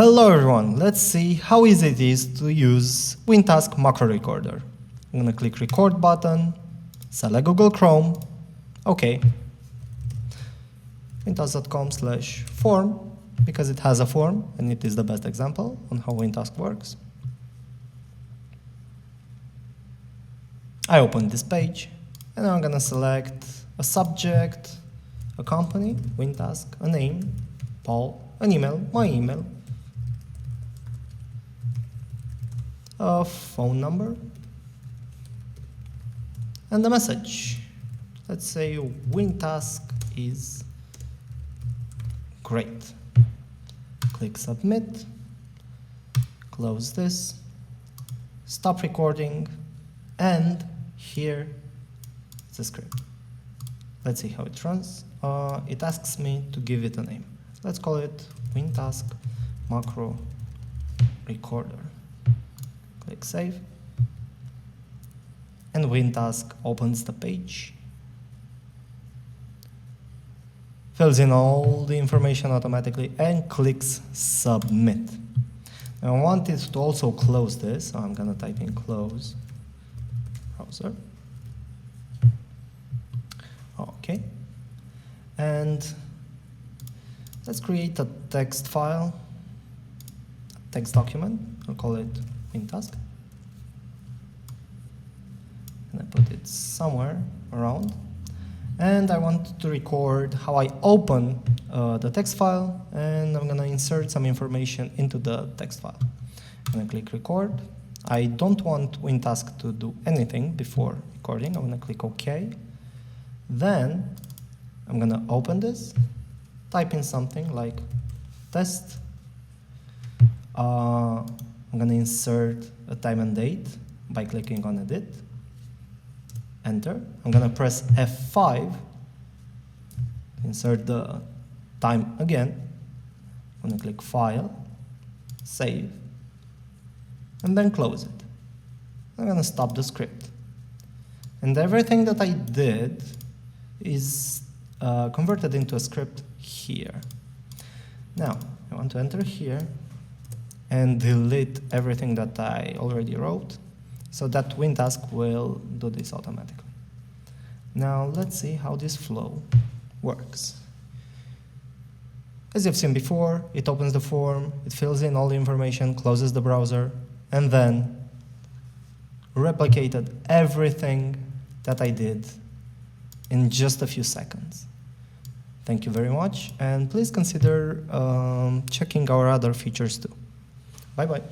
Hello everyone, let's see how easy it is to use WinTask macro recorder. I'm gonna click record button, select Google Chrome, OK. wintask.com/form, because it has a form and it is the best example on how WinTask works. I open this page and I'm gonna select a subject, a company, WinTask, a name, Paul, an email, my email, a phone number, and the message. Let's say WinTask is great. Click submit, close this, stop recording, and here is the script. Let's see how it runs. It asks me to give it a name. Let's call it WinTask macro recorder. Click save, and WinTask opens the page, fills in all the information automatically, and clicks submit. Now I want it to also close this, so I'm gonna type in close browser. Okay, and let's create a text file, a text document. I'll call it WinTask, and I put it somewhere around, and I want to record how I open the text file, and I'm gonna insert some information into the text file. I'm gonna click record. I don't want WinTask to do anything before recording. I'm gonna click OK. Then I'm gonna open this, type in something like test. I'm gonna insert a time and date by clicking on edit, enter. I'm gonna press F5, insert the time again. I'm gonna click file, save, and then close it. I'm gonna stop the script. And everything that I did is converted into a script here. Now, I want to enter here and delete everything that I already wrote, so that WinTask will do this automatically. Now let's see how this flow works. As you've seen before, it opens the form, it fills in all the information, closes the browser, and then replicated everything that I did in just a few seconds. Thank you very much, and please consider checking our other features too. Bye-bye.